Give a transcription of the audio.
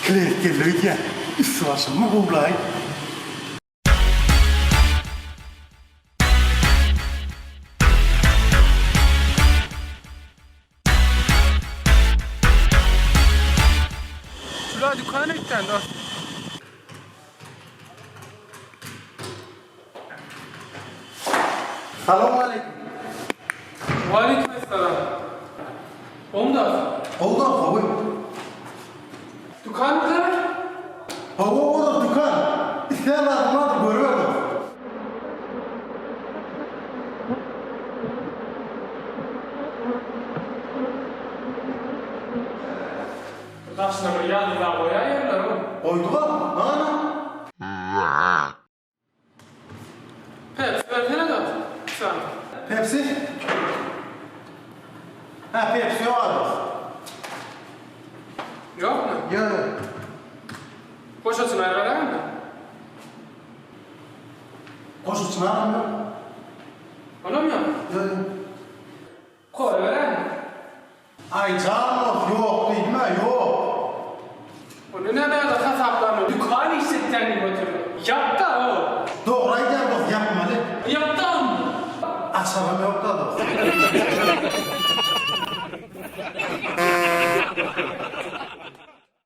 Klerkeleriga üstvaşımı buğulay. Şurada dükkanı itten dost. Selamun aleyküm. Aleykümselam. Onda. Oldu abi. Dükkan mı? Hava olur dükkan. İsteyen lazımlardır görüyordur. Taşları yanına koyayırlar o. Oydu var mı? Ana. Pepsi versene de. Sen. Pepsi. Ha Pepsi yok abi. Yok mu? Yok. Poşetini verelim mi? Koşu çınar mı? Olamıyor mu? Yok. Koy verelim mi? Ay canım yok değil mi? Yok. Onu ne kadar kasaplanıyor? Dükkanı işletten götürüyor. Yaptı o. Doğrayken dost yapmalı. Yaptı mı? Açalım yok da dost.